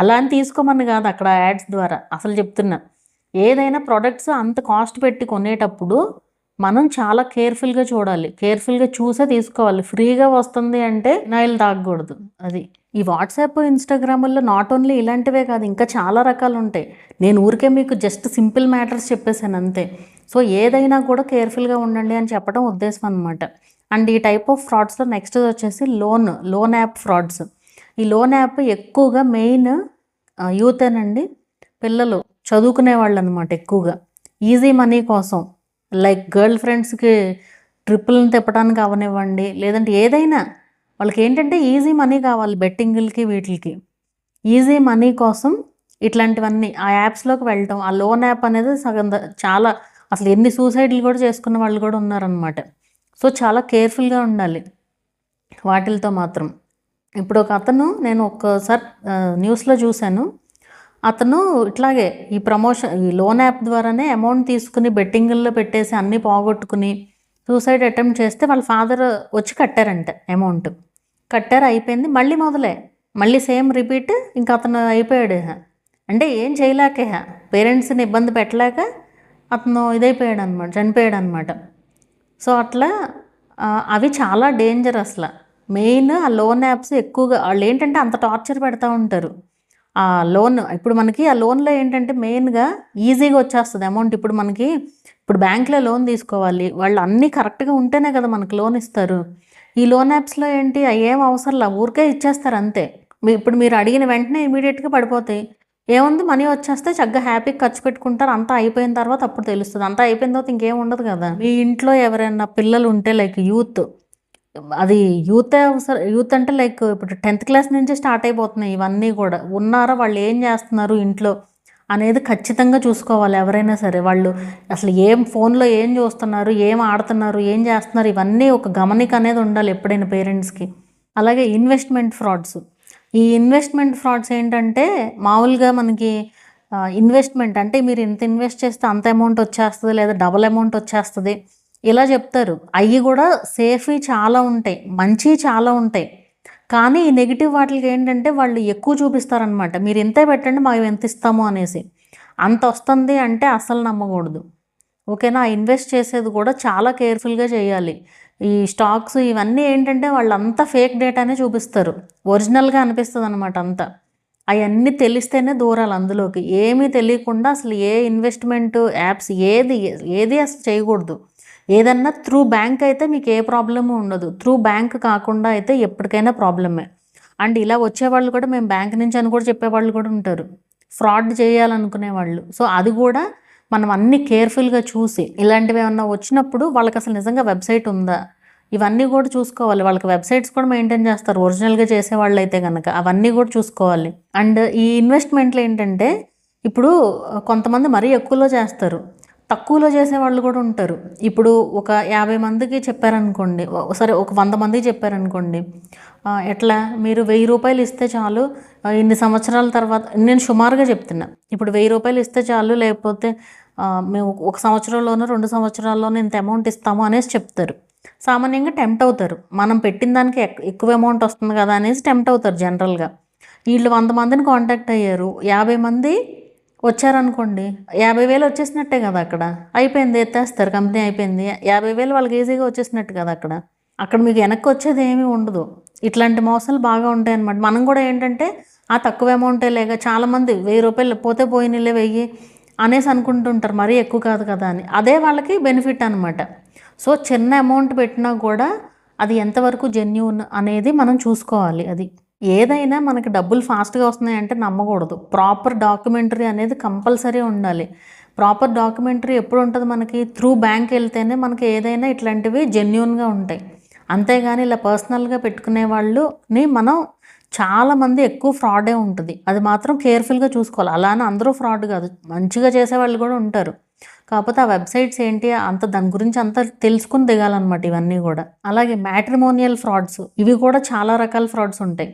అలా అని తీసుకోమని కాదు అక్కడ యాడ్స్ ద్వారా అసలు చెప్తున్నా. ఏదైనా ప్రోడక్ట్స్ అంత కాస్ట్ పెట్టి కొనేటప్పుడు మనం చాలా కేర్ఫుల్గా చూడాలి, కేర్ఫుల్గా చూసే తీసుకోవాలి. ఫ్రీగా వస్తుంది అంటే నాయిల్ తాగకూడదు. అది ఈ వాట్సాప్ ఇన్స్టాగ్రాముల్లో నాట్ ఓన్లీ ఇలాంటివే కాదు, ఇంకా చాలా రకాలు ఉంటాయి. నేను ఊరికే మీకు జస్ట్ సింపుల్ మ్యాటర్స్ చెప్పేశాను అంతే. సో ఏదైనా కూడా కేర్ఫుల్గా ఉండండి అని చెప్పడం ఉద్దేశం అనమాట. అండ్ ఈ టైప్ ఆఫ్ ఫ్రాడ్స్లో నెక్స్ట్ వచ్చేసి లోన్ యాప్ ఫ్రాడ్స్. ఈ లోన్ యాప్ ఎక్కువగా మెయిన్ యూతేనండి, పిల్లలు చదువుకునే వాళ్ళు అనమాట. ఎక్కువగా ఈజీ మనీ కోసం, లైక్ గర్ల్ ఫ్రెండ్స్కి ట్రిప్పులను తిప్పడానికి అవనివ్వండి, లేదంటే ఏదైనా వాళ్ళకి ఏంటంటే ఈజీ మనీ కావాలి, బెట్టింగులకి వీటికి ఈజీ మనీ కోసం ఇట్లాంటివన్నీ ఆ యాప్స్లోకి వెళ్ళటం. ఆ లోన్ యాప్ అనేది సగం చాలా అసలు ఎన్ని సూసైడ్లు కూడా చేసుకున్న వాళ్ళు కూడా ఉన్నారనమాట. సో చాలా కేర్ఫుల్గా ఉండాలి వాటిలతో మాత్రం. ఇప్పుడు ఒక అతను, నేను ఒక్కసారి న్యూస్లో చూశాను, అతను ఇట్లాగే ఈ లోన్ యాప్ ద్వారానే అమౌంట్ తీసుకుని బెట్టింగుల్లో పెట్టేసి అన్నీ పోగొట్టుకుని సూసైడ్ అటెంప్ట్ చేస్తే వాళ్ళ ఫాదర్ వచ్చి కట్టారంట. అమౌంట్ కట్టారు, అయిపోయింది. మళ్ళీ మళ్ళీ సేమ్ రిపీట్. ఇంకా అతను అయిపోయాడు. అంటే ఏం చేయలేక, పేరెంట్స్ని ఇబ్బంది పెట్టలేక అతను ఇదైపోయాడు అనమాట, చనిపోయాడు అనమాట. సో అట్లా అవి చాలా డేంజర్ అసలు. మెయిన్ ఆ లోన్ యాప్స్ ఎక్కువగా వాళ్ళు ఏంటంటే అంత టార్చర్ పెడతా ఉంటారు. ఆ లోన్ ఇప్పుడు మనకి ఆ లోన్లో ఏంటంటే మెయిన్గా ఈజీగా వచ్చేస్తుంది అమౌంట్. ఇప్పుడు బ్యాంక్లో లోన్ తీసుకోవాలి, వాళ్ళు అన్నీ కరెక్ట్గా ఉంటేనే కదా మనకు లోన్ ఇస్తారు. ఈ లోన్ యాప్స్లో ఏంటి, ఏం అవసరంలా, ఊరికే ఇచ్చేస్తారు అంతే. ఇప్పుడు మీరు అడిగిన వెంటనే ఇమీడియట్గా పడిపోతాయి. ఏముంది, మనీ వచ్చేస్తే చక్కగా హ్యాపీగా ఖర్చు పెట్టుకుంటారు. అంతా అయిపోయిన తర్వాత అప్పుడు తెలుస్తుంది. అంతా అయిపోయిన తర్వాత ఇంకేం ఉండదు కదా. మీ ఇంట్లో ఎవరైనా పిల్లలు ఉంటే లైక్ యూత్, అది యూత్ అంటే లైక్ ఇప్పుడు 10th క్లాస్ నుంచి స్టార్ట్ అయిపోతున్నాయి ఇవన్నీ కూడా. ఉన్నారా, వాళ్ళు ఏం చేస్తున్నారు ఇంట్లో అనేది ఖచ్చితంగా చూసుకోవాలి ఎవరైనా సరే. వాళ్ళు అసలు ఫోన్లో ఏం చూస్తున్నారు, ఏం ఆడుతున్నారు, ఏం చేస్తున్నారు, ఇవన్నీ ఒక గమనిక అనేది ఉండాలి ఎప్పుడైనా పేరెంట్స్కి. అలాగే ఇన్వెస్ట్మెంట్ ఫ్రాడ్స్. ఈ ఇన్వెస్ట్మెంట్ ఫ్రాడ్స్ ఏంటంటే మామూలుగా మనకి ఇన్వెస్ట్మెంట్ అంటే మీరు ఇంత ఇన్వెస్ట్ చేస్తే అంత అమౌంట్ వచ్చేస్తుంది, లేదా డబుల్ అమౌంట్ వచ్చేస్తుంది ఇలా చెప్తారు. అవి కూడా సేఫ్వి చాలా ఉంటాయి, మంచి చాలా ఉంటాయి. కానీ ఈ నెగిటివ్ వాటికి ఏంటంటే వాళ్ళు ఎక్కువ చూపిస్తారనమాట. మీరు ఇంతే పెట్టండి మేము ఎంత ఇస్తాము అనేసి. అంత వస్తుంది అంటే అస్సలు నమ్మకూడదు, ఓకేనా. ఇన్వెస్ట్ చేసేది కూడా చాలా కేర్ఫుల్గా చేయాలి. ఈ స్టాక్స్ ఇవన్నీ ఏంటంటే వాళ్ళు అంతా ఫేక్ డేటానే చూపిస్తారు, ఒరిజినల్గా అనిపిస్తుంది అనమాట అంతా. అవన్నీ తెలిస్తేనే దూరాలి అందులోకి. ఏమీ తెలియకుండా అసలు ఏ ఇన్వెస్ట్మెంట్ యాప్స్ ఏది అసలు చేయకూడదు. ఏదన్నా త్రూ బ్యాంక్ అయితే మీకు ఏ ప్రాబ్లము ఉండదు, త్రూ బ్యాంక్ కాకుండా అయితే ఎప్పటికైనా ప్రాబ్లమే. అండ్ ఇలా వచ్చేవాళ్ళు కూడా మేము బ్యాంక్ నుంచి అని కూడా చెప్పేవాళ్ళు కూడా ఉంటారు, ఫ్రాడ్ చేయాలనుకునే వాళ్ళు. సో అది కూడా మనం అన్నీ కేర్ఫుల్గా చూసి, ఇలాంటివి ఏమన్నా వచ్చినప్పుడు వాళ్ళకి అసలు నిజంగా వెబ్సైట్ ఉందా ఇవన్నీ కూడా చూసుకోవాలి. వాళ్ళకి వెబ్సైట్స్ కూడా మెయింటైన్ చేస్తారు ఒరిజినల్గా చేసేవాళ్ళు అయితే కనుక, అవన్నీ కూడా చూసుకోవాలి. అండ్ ఈ ఇన్వెస్ట్మెంట్లు ఏంటంటే ఇప్పుడు కొంతమంది మరీ ఎక్కువలో చేస్తారు, తక్కువలో చేసేవాళ్ళు కూడా ఉంటారు. ఇప్పుడు ఒక 50 మందికి చెప్పారనుకోండి, సరే ఒక 100 మందికి చెప్పారనుకోండి, ఎట్లా మీరు 1000 రూపాయలు ఇస్తే చాలు, ఇన్ని సంవత్సరాల తర్వాత, నేను సుమారుగా చెప్తున్నా, ఇప్పుడు 1000 రూపాయలు ఇస్తే చాలు, లేకపోతే మేము 1 సంవత్సరంలోనో 2 సంవత్సరాల్లోనో ఇంత అమౌంట్ ఇస్తాము అనేసి చెప్తారు. సామాన్యంగా టెంప్ట్ అవుతారు, మనం పెట్టిన దానికి ఎక్కువ అమౌంట్ వస్తుంది కదా అనేసి టెంప్ట్ అవుతారు జనరల్గా. వీళ్ళు 100 మందిని కాంటాక్ట్ అయ్యారు, 50 మంది వచ్చారనుకోండి, 50,000 వచ్చేసినట్టే కదా అక్కడ, అయిపోయింది, ఎత్తేస్తారు, కంపెనీ అయిపోయింది. 50,000 వాళ్ళకి ఈజీగా వచ్చేసినట్టు కదా అక్కడ. అక్కడ మీకు వెనక్కి వచ్చేది ఏమీ ఉండదు. ఇట్లాంటి మోసాలు బాగా ఉంటాయి అన్నమాట. మనం కూడా ఏంటంటే తక్కువ అమౌంటే లేక చాలామంది ₹1000 పోతే పోయినలే 1000 అనేసి అనుకుంటుంటారు, మరీ ఎక్కువ కాదు కదా అని. అదే వాళ్ళకి బెనిఫిట్ అనమాట. సో చిన్న అమౌంట్ పెట్టినా కూడా అది ఎంతవరకు జెన్యూన్ అనేది మనం చూసుకోవాలి. అది ఏదైనా మనకి డబ్బులు ఫాస్ట్గా వస్తున్నాయంటే నమ్మకూడదు. ప్రాపర్ డాక్యుమెంటరీ అనేది కంపల్సరీ ఉండాలి. ప్రాపర్ డాక్యుమెంటరీ ఎప్పుడు ఉంటుంది మనకి? త్రూ బ్యాంక్ వెళ్తేనే మనకి ఏదైనా ఇట్లాంటివి జెన్యూన్గా ఉంటాయి. అంతేగాని ఇలా పర్సనల్గా పెట్టుకునే వాళ్ళని మనం చాలామంది ఎక్కువ ఫ్రాడే ఉంటుంది. అది మాత్రం కేర్ఫుల్గా చూసుకోవాలి. అలానే అందరూ ఫ్రాడ్ కాదు, మంచిగా చేసేవాళ్ళు కూడా ఉంటారు. కాకపోతే ఆ వెబ్సైట్స్ ఏంటి దాని గురించి అంతా తెలుసుకుని దిగాలన్నమాట ఇవన్నీ కూడా. అలాగే మ్యాట్రిమోనియల్ ఫ్రాడ్స్, ఇవి కూడా చాలా రకాల ఫ్రాడ్స్ ఉంటాయి.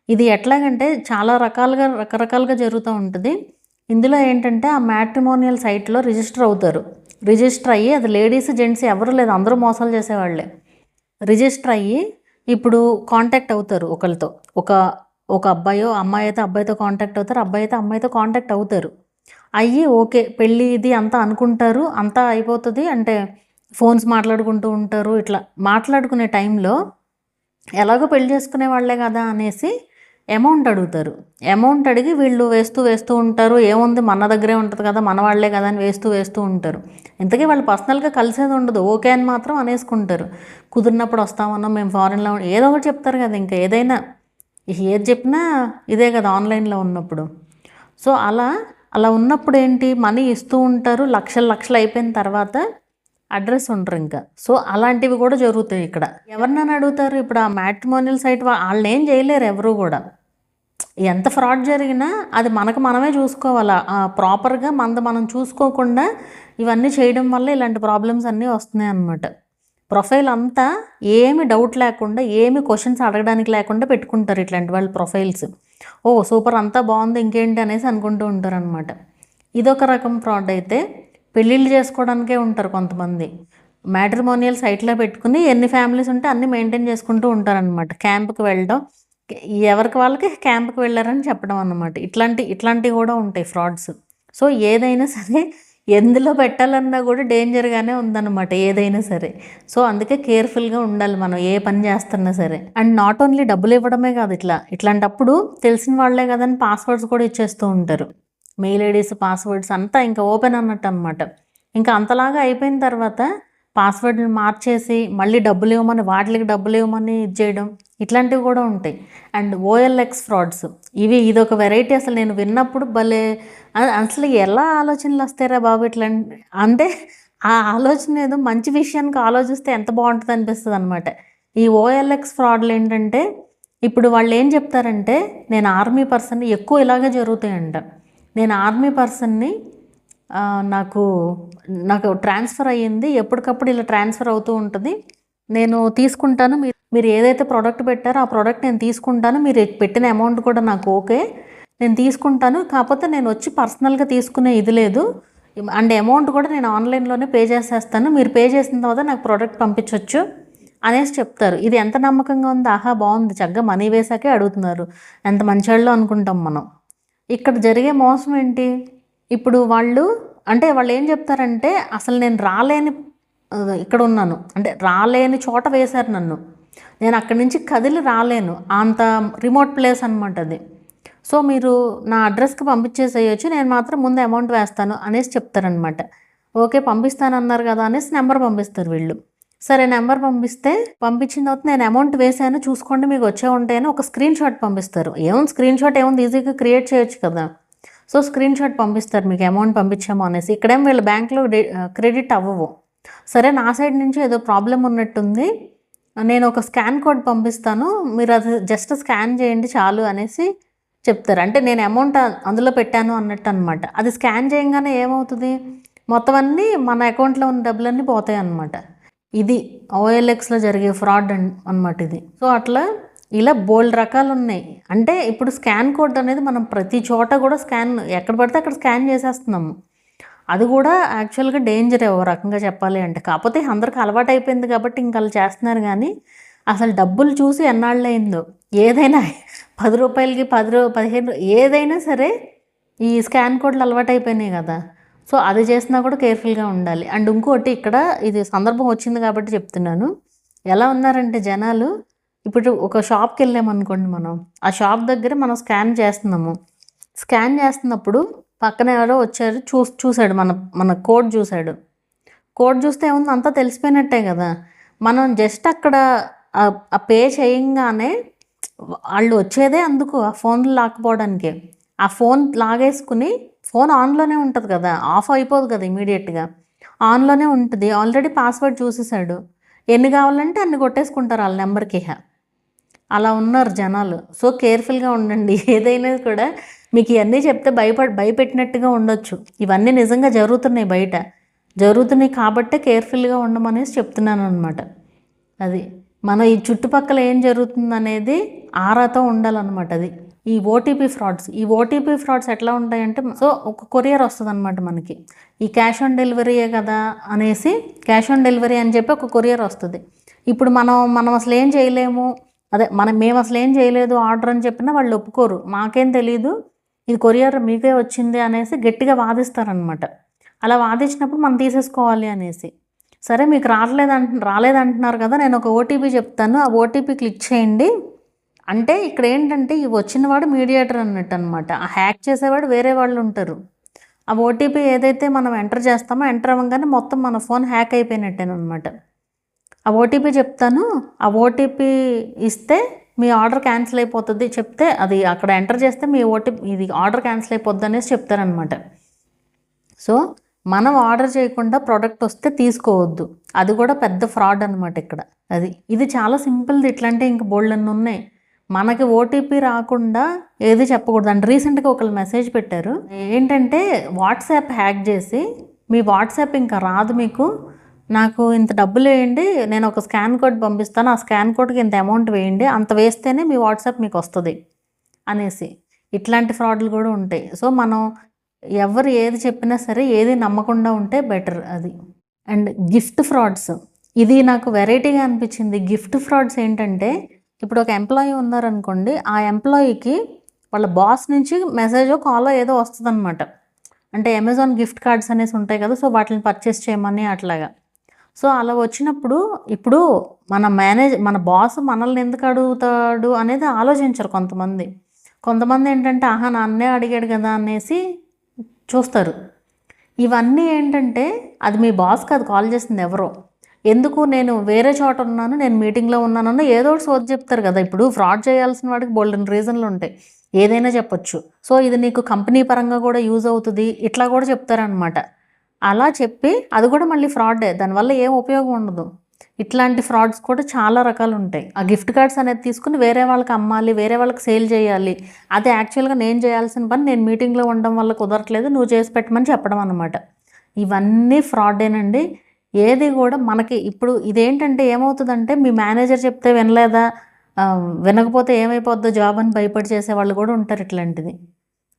ఇది ఎట్లాగంటే చాలా రకరకాలుగా జరుగుతూ ఉంటుంది. ఇందులో ఏంటంటే ఆ మ్యాట్రిమోనియల్ సైట్లో రిజిస్టర్ అవుతారు. రిజిస్టర్ అయ్యి, అది లేడీస్ జెంట్స్ ఎవరు లేదు, అందరూ మోసాలు చేసేవాళ్ళే. రిజిస్టర్ అయ్యి ఇప్పుడు కాంటాక్ట్ అవుతారు ఒకరితో. ఒక అబ్బాయో అమ్మాయి అయితే అబ్బాయితో కాంటాక్ట్ అవుతారు, అబ్బాయి అయితే అమ్మాయితో కాంటాక్ట్ అవుతారు. అయ్యి ఓకే పెళ్ళి ఇది అంతా అనుకుంటారు, అంతా అయిపోతుంది. అంటే ఫోన్స్ మాట్లాడుకుంటూ ఉంటారు. ఇట్లా మాట్లాడుకునే టైంలో ఎలాగో పెళ్లి చేసుకునే వాళ్ళే కదా అనేసి అమౌంట్ అడుగుతారు. అమౌంట్ అడిగి వీళ్ళు వేస్తూ ఉంటారు. ఏముంది మన దగ్గరే ఉంటుంది కదా, మన వాళ్ళే కదా అని వేస్తూ ఉంటారు. ఇంతకీ వాళ్ళు పర్సనల్గా కలిసేది ఉండదు, ఓకే అని మాత్రం అనేసుకుంటారు. కుదిరినప్పుడు వస్తామన్నాం, మేము ఫారెన్లో ఏదో ఒకటి చెప్తారు కదా. ఇంకా ఏదైనా ఏది చెప్పినా ఇదే కదా ఆన్లైన్లో ఉన్నప్పుడు. సో అలా ఉన్నప్పుడు ఏంటి, మనీ ఇస్తూ ఉంటారు. లక్షలు అయిపోయిన తర్వాత అడ్రస్ ఉండరు ఇంకా. సో అలాంటివి కూడా జరుగుతాయి ఇక్కడ. ఎవరినైనా అడుగుతారు. ఇప్పుడు ఆ మ్యాట్రిమోనియల్ సైట్ వాళ్ళని ఏం చేయలేరు ఎవరు కూడా. ఎంత ఫ్రాడ్ జరిగినా అది మనమే చూసుకోవాలి. ప్రాపర్గా మనం చూసుకోకుండా ఇవన్నీ చేయడం వల్ల ఇలాంటి ప్రాబ్లమ్స్ అన్నీ వస్తున్నాయి అన్నమాట. ప్రొఫైల్ అంతా ఏమి డౌట్ లేకుండా, ఏమి క్వశ్చన్స్ అడగడానికి లేకుండా పెట్టుకుంటారు ఇట్లాంటి వాళ్ళు ప్రొఫైల్స్. ఓ సూపర్ అంతా బాగుంది ఇంకేంటి అనేసి అనుకుంటూ ఉంటారు అనమాట. ఇదొక రకం ఫ్రాడ్. అయితే పెళ్ళిళ్ళు చేసుకోవడానికే ఉంటారు కొంతమంది. మ్యాట్రిమోనియల్ సైట్లో పెట్టుకుని ఎన్ని ఫ్యామిలీస్ ఉంటే అన్ని మెయింటైన్ చేసుకుంటూ ఉంటారనమాట. క్యాంప్కి వెళ్ళడం, ఎవరికి వాళ్ళకి క్యాంప్కి వెళ్ళారని చెప్పడం అన్నమాట. ఇట్లాంటివి కూడా ఉంటాయి ఫ్రాడ్స్. సో ఏదైనా సరే ఎందులో పెట్టాలన్నా కూడా డేంజర్గానే ఉందన్నమాట ఏదైనా సరే. సో అందుకే కేర్ఫుల్గా ఉండాలి మనం ఏ పని చేస్తున్నా సరే. అండ్ నాట్ ఓన్లీ డబ్బులు ఇవ్వడమే కాదు, ఇట్లాంటప్పుడు తెలిసిన వాళ్ళే కదని పాస్వర్డ్స్ కూడా ఇచ్చేస్తూ ఉంటారు. మెయిల్ ఐడీస్, పాస్వర్డ్స్ అంతా ఇంకా ఓపెన్ అన్నట్టు అనమాట. ఇంకా అంతలాగా అయిపోయిన తర్వాత పాస్వర్డ్ని మార్చేసి మళ్ళీ డబ్బులు ఇవ్వమని, వాటికి డబ్బులు ఇవ్వమని చేయడం, ఇట్లాంటివి కూడా ఉంటాయి. అండ్ OLX ఫ్రాడ్స్, ఇదొక వెరైటీ. అసలు నేను విన్నప్పుడు భలే, అసలు ఎలా ఆలోచనలు వస్తారా బాబు ఇట్లా అంటే ఆ ఆలోచన ఏదో మంచి విషయానికి ఆలోచిస్తే ఎంత బాగుంటుంది అనిపిస్తుంది అనమాట. ఈ OLX ఫ్రాడ్లు ఏంటంటే ఇప్పుడు వాళ్ళు ఏం చెప్తారంటే, నేను ఆర్మీ పర్సన్, ఎక్కువ ఇలాగే జరుగుతాయంట. నేను ఆర్మీ పర్సన్ని, నాకు ట్రాన్స్ఫర్ అయ్యింది, ఎప్పటికప్పుడు ఇలా ట్రాన్స్ఫర్ అవుతూ ఉంటుంది, నేను తీసుకుంటాను, మీరు ఏదైతే ప్రోడక్ట్ పెట్టారో ఆ ప్రోడక్ట్ నేను తీసుకుంటాను, మీరు పెట్టిన అమౌంట్ కూడా నాకు ఓకే, నేను తీసుకుంటాను, కాకపోతే నేను వచ్చి పర్సనల్గా తీసుకునే ఇది లేదు, అండ్ అమౌంట్ కూడా నేను ఆన్లైన్లోనే పే చేసేస్తాను, మీరు పే చేసిన తర్వాత నాకు ప్రోడక్ట్ పంపించవచ్చు అనేసి చెప్తారు. ఇది ఎంత నమ్మకంగా ఉంది, ఆహా బాగుంది, చక్కగా మనీ వేసాకే అడుగుతున్నారు, ఎంత మంచివాళ్ళు అనుకుంటాం మనం. ఇక్కడ జరిగే మోసం ఏంటి, ఇప్పుడు వాళ్ళు ఏం చెప్తారంటే, అసలు నేను రాలేని ఇక్కడ ఉన్నాను అంటే రాలేని చోట వేశారు నన్ను, నేను అక్కడి నుంచి కదిలి రాలేను, అంత రిమోట్ ప్లేస్ అనమాట అది. సో మీరు నా అడ్రస్కి పంపించేసేయచ్చు, నేను మాత్రం ముందు అమౌంట్ వేస్తాను అనేసి చెప్తారనమాట. ఓకే పంపిస్తానన్నారు కదా అనేసి నెంబర్ పంపిస్తారు వీళ్ళు. సరే నెంబర్ పంపించిన తర్వాత నేను అమౌంట్ వేసాను చూసుకోండి మీకు వచ్చే ఉంటాయని ఒక స్క్రీన్ షాట్ పంపిస్తారు. స్క్రీన్ షాట్ ఏముంది, ఈజీగా క్రియేట్ చేయొచ్చు కదా. సో స్క్రీన్ షాట్ పంపిస్తారు మీకు అమౌంట్ పంపించాము అనేసి. ఇక్కడేం వీళ్ళ బ్యాంక్లో క్రెడిట్ అవ్వవు. సరే నా సైడ్ నుంచి ఏదో ప్రాబ్లం ఉన్నట్టుంది, నేను ఒక స్కాన్ కోడ్ పంపిస్తాను, మీరు అది జస్ట్ స్కాన్ చేయండి చాలు అనేసి చెప్తారు. అంటే నేను అమౌంట్ అందులో పెట్టాను అన్నట్టు అనమాట. అది స్కాన్ చేయగానే ఏమవుతుంది, మొత్తం అన్నీ మన అకౌంట్లో ఉన్న డబ్బులన్నీ పోతాయి అన్నమాట. ఇది OLXలో జరిగే ఫ్రాడ్ అనమాట ఇది. సో అట్లా ఇలా బోల్డ్ రకాలు ఉన్నాయి. అంటే ఇప్పుడు స్కాన్ కోడ్ అనేది మనం ప్రతి చోట కూడా ఎక్కడ పడితే అక్కడ స్కాన్ చేసేస్తున్నాము. అది కూడా యాక్చువల్గా డేంజరే ఓ రకంగా చెప్పాలి అంటే. కాకపోతే అందరికి అలవాటు అయిపోయింది కాబట్టి ఇంక వాళ్ళు చేస్తున్నారు. కానీ అసలు డబ్బులు చూసి ఎన్నాళ్ళయిందో, ఏదైనా 10 రూపాయలకి 15 ఏదైనా సరే ఈ స్కాన్ కోడ్లు అలవాటు అయిపోయినాయి కదా. సో అది చేసినా కూడా కేర్ఫుల్గా ఉండాలి. అండ్ ఇంకోటి, ఇక్కడ ఇది సందర్భం వచ్చింది కాబట్టి చెప్తున్నాను, ఎలా ఉన్నారంటే జనాలు, ఇప్పుడు ఒక షాప్కి వెళ్ళామనుకోండి, మనం ఆ షాప్ దగ్గర మనం స్కాన్ చేస్తున్నాము. స్కాన్ చేస్తున్నప్పుడు పక్కన ఎవరో వచ్చారు, చూశాడు, మన కోడ్ చూశాడు. కోడ్ చూస్తే ఏముంది, అంతా తెలిసిపోయినట్టే కదా. మనం జస్ట్ అక్కడ ఆ పే చేయంగానే వాళ్ళు వచ్చేదే అందుకు, ఆ ఫోన్ లాక్కపోవడానికి. ఆ ఫోన్ లాగేసుకుని, ఫోన్ ఆన్లోనే ఉంటుంది కదా, ఆఫ్ అయిపోదు కదా ఇమీడియట్గా, ఆన్లోనే ఉంటుంది. ఆల్రెడీ పాస్వర్డ్ చూసేసాడు. ఎన్ని కావాలంటే అన్ని కొట్టేసుకుంటారు వాళ్ళ నెంబర్కి. అలా ఉన్నారు జనాలు. సో కేర్ఫుల్గా ఉండండి. ఏదైనా కూడా మీకు ఇవన్నీ చెప్తే భయపెట్టినట్టుగా ఉండొచ్చు. ఇవన్నీ నిజంగా జరుగుతున్నాయి, బయట జరుగుతున్నాయి కాబట్టే కేర్ఫుల్గా ఉండమనేసి చెప్తున్నాను అనమాట. అది మన ఈ చుట్టుపక్కల ఏం జరుగుతుంది అనేది ఆరాతో ఉండాలన్నమాట. అది ఈ ఓటీపీ ఫ్రాడ్స్ ఎట్లా ఉంటాయంటే, సో ఒక కొరియర్ వస్తుంది అనమాట మనకి. ఈ క్యాష్ ఆన్ డెలివరీయే కదా అనేసి, క్యాష్ ఆన్ డెలివరీ అని చెప్పి ఒక కొరియర్ వస్తుంది. ఇప్పుడు మనం అసలు ఏం చేయలేము, మేము అసలు ఏం చేయలేదు ఆర్డర్ అని చెప్పినా వాళ్ళు ఒప్పుకోరు. మాకేం తెలీదు, ఇది కొరియర్ మీకే వచ్చింది అనేసి గట్టిగా వాదిస్తారనమాట. అలా వాదించినప్పుడు మనం తీసేసుకోవాలి అనేసి, సరే మీకు రాలేదంటున్నారు కదా, నేను ఒక ఓటీపీ చెప్తాను, ఆ ఓటీపీ క్లిక్ చేయండి అంటే, ఇక్కడ ఏంటంటే ఈ వచ్చినవాడు మీడియేటర్ అన్నట్టు అనమాట. ఆ హ్యాక్ చేసేవాడు వేరే వాళ్ళు ఉంటారు. ఆ ఓటీపీ ఏదైతే మనం ఎంటర్ చేస్తామో, ఎంటర్ అవ్వగానే మొత్తం మన ఫోన్ హ్యాక్ అయిపోయినట్టేనమాట. ఆ ఓటీపీ చెప్తాను, ఆ ఓటీపీ ఇస్తే మీ ఆర్డర్ క్యాన్సిల్ అయిపోతుంది చెప్తే, అది అక్కడ ఎంటర్ చేస్తే మీ ఇది ఆర్డర్ క్యాన్సిల్ అయిపోద్ది అనేసి చెప్తారనమాట. సో మనం ఆర్డర్ చేయకుండా ప్రోడక్ట్ వస్తే తీసుకోవద్దు. అది కూడా పెద్ద ఫ్రాడ్ అనమాట ఇక్కడ. ఇది చాలా సింపుల్ది. ఇట్లాంటి ఇంక బోల్డన్ని ఉన్నాయి. మనకి ఓటీపీ రాకుండా ఏది చెప్పకూడదు. అండ్ రీసెంట్గా ఒకళ్ళు మెసేజ్ పెట్టారు, ఏంటంటే వాట్సాప్ హ్యాక్ చేసి, మీ వాట్సాప్ ఇంకా రాదు మీకు, నాకు ఇంత డబ్బులు వేయండి, నేను ఒక స్కాన్ కోడ్ పంపిస్తాను, ఆ స్కాన్ కోడ్కి ఇంత అమౌంట్ వేయండి, అంత వేస్తేనే మీ వాట్సాప్ మీకు వస్తుంది అనేసి. ఇట్లాంటి ఫ్రాడ్లు కూడా ఉంటాయి. సో మనం ఎవరు ఏది చెప్పినా సరే ఏది నమ్మకుండా ఉంటే బెటర్. అది. అండ్ గిఫ్ట్ ఫ్రాడ్స్, ఇది నాకు వెరైటీగా అనిపించింది. గిఫ్ట్ ఫ్రాడ్స్ ఏంటంటే, ఇప్పుడు ఒక ఎంప్లాయీ ఉన్నారనుకోండి, ఆ ఎంప్లాయీకి వాళ్ళ బాస్ నుంచి మెసేజో కాలో ఏదో వస్తుందన్నమాట. అంటే అమెజాన్ గిఫ్ట్ కార్డ్స్ అనేసి ఉంటాయి కదా, సో వాటిని పర్చేస్ చేయమని అట్లాగా. సో అలా వచ్చినప్పుడు, ఇప్పుడు మన బాస్ మనల్ని ఎందుకు అడుగుతాడు అనేది ఆలోచించరు కొంతమంది ఏంటంటే, ఆహా నన్నే అడిగాడు కదా అనేసి చూస్తారు. ఇవన్నీ ఏంటంటే, అది మీ బాస్ కాదు కాల్ చేసింది, ఎవరో. ఎందుకు, నేను వేరే చోట ఉన్నాను, నేను మీటింగ్లో ఉన్నానన్న ఏదో ఒకటి సోది చెప్తారు కదా. ఇప్పుడు ఫ్రాడ్ చేయాల్సిన వాడికి బోల్డెన్ రీజన్లు ఉంటాయి, ఏదైనా చెప్పొచ్చు. సో ఇది నీకు కంపెనీ పరంగా కూడా యూజ్ అవుతుంది, ఇట్లా కూడా చెప్తారనమాట. అలా చెప్పి అది కూడా మళ్ళీ ఫ్రాడే, దానివల్ల ఏం ఉపయోగం ఉండదు. ఇట్లాంటి ఫ్రాడ్స్ కూడా చాలా రకాలు ఉంటాయి. ఆ గిఫ్ట్ కార్డ్స్ అనేది తీసుకుని వేరే వాళ్ళకి అమ్మాలి, వేరే వాళ్ళకి సేల్ చేయాలి. అది యాక్చువల్గా నేను చేయాల్సిన పని, నేను మీటింగ్లో ఉండడం వల్ల కుదరట్లేదు, నువ్వు చేసి పెట్టమని చెప్పడం అనమాట. ఇవన్నీ ఫ్రాడేనండి. ఏది కూడా మనకి ఇప్పుడు ఇదేంటంటే ఏమవుతుందంటే, మీ మేనేజర్ చెప్తే వినలేదా, వినకపోతే ఏమైపోద్దో జాబ్ అని భయపడి చేసేవాళ్ళు కూడా ఉంటారు ఇట్లాంటిది.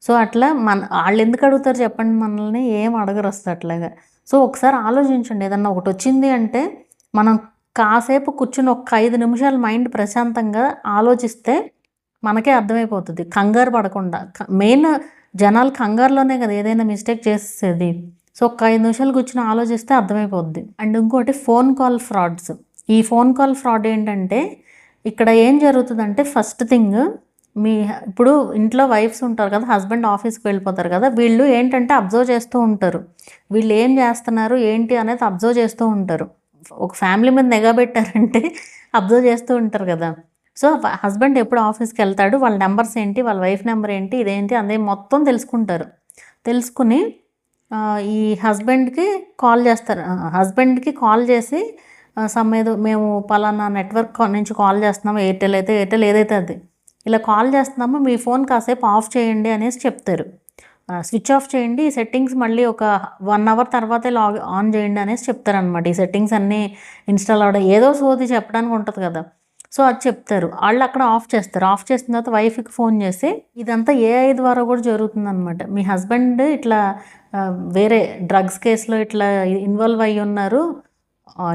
సో అట్లా వాళ్ళు ఎందుకు అడుగుతారు చెప్పండి, మనల్ని ఏం అడగరు వస్తుంది అట్లాగా. సో ఒకసారి ఆలోచించండి, ఏదన్నా ఒకటి వచ్చింది అంటే మనం కాసేపు కూర్చుని ఒక 5 నిమిషాలు మైండ్ ప్రశాంతంగా ఆలోచిస్తే మనకే అర్థమైపోతుంది, కంగారు పడకుండా. మెయిన్ జనాలు కంగారులోనే కదా ఏదైనా మిస్టేక్ చేసేది. సో ఒక 5 నిమిషాలు కూర్చుని ఆలోచిస్తే అర్థమైపోద్ది. అండ్ ఇంకోటి ఫోన్ కాల్ ఫ్రాడ్స్. ఈ ఫోన్ కాల్ ఫ్రాడ్ ఏంటంటే, ఇక్కడ ఏం జరుగుతుందంటే, ఫస్ట్ థింగ్, ఇప్పుడు ఇంట్లో వైఫ్స్ ఉంటారు కదా, హస్బెండ్ ఆఫీస్కి వెళ్ళిపోతారు కదా, వీళ్ళు ఏంటంటే అబ్జర్వ్ చేస్తూ ఉంటారు, వీళ్ళు ఏం చేస్తున్నారు ఏంటి అనేది అబ్జర్వ్ చేస్తూ ఉంటారు. ఒక ఫ్యామిలీ మీద నిఘా పెట్టారంటే అబ్జర్వ్ చేస్తూ ఉంటారు కదా. సో హస్బెండ్ ఎప్పుడు ఆఫీస్కి వెళ్తాడు, వాళ్ళ నెంబర్స్ ఏంటి, వాళ్ళ వైఫ్ నెంబర్ ఏంటి, ఇదేంటి అదే మొత్తం తెలుసుకుంటారు. తెలుసుకుని ఈ హస్బెండ్కి కాల్ చేస్తారు. హస్బెండ్కి కాల్ చేసి ఏదో మేము పలానా నెట్వర్క్ నుంచి కాల్ చేస్తున్నాము, ఎయిర్టెల్ అయితే ఎయిర్టెల్, ఏదైతే అది, ఇలా కాల్ చేస్తున్నాము, మీ ఫోన్ కాసేపు ఆఫ్ చేయండి అనేసి చెప్తారు. స్విచ్ ఆఫ్ చేయండి, ఈ సెట్టింగ్స్ మళ్ళీ ఒక 1 అవర్ తర్వాతే ఆన్ చేయండి అనేసి చెప్తారనమాట. ఈ సెట్టింగ్స్ అన్నీ ఇన్స్టాల్ అవ్వడం ఏదో సోది చెప్పడానికి ఉంటుంది కదా. సో అది చెప్తారు. వాళ్ళు అక్కడ ఆఫ్ చేస్తారు. ఆఫ్ చేసిన తర్వాత వైఫ్కి ఫోన్ చేసి, ఇదంతా ఏఐ ద్వారా కూడా జరుగుతుందనమాట. మీ హస్బెండ్ ఇట్లా వేరే డ్రగ్స్ కేసులో ఇట్లా ఇన్వాల్వ్ అయ్యి ఉన్నారు,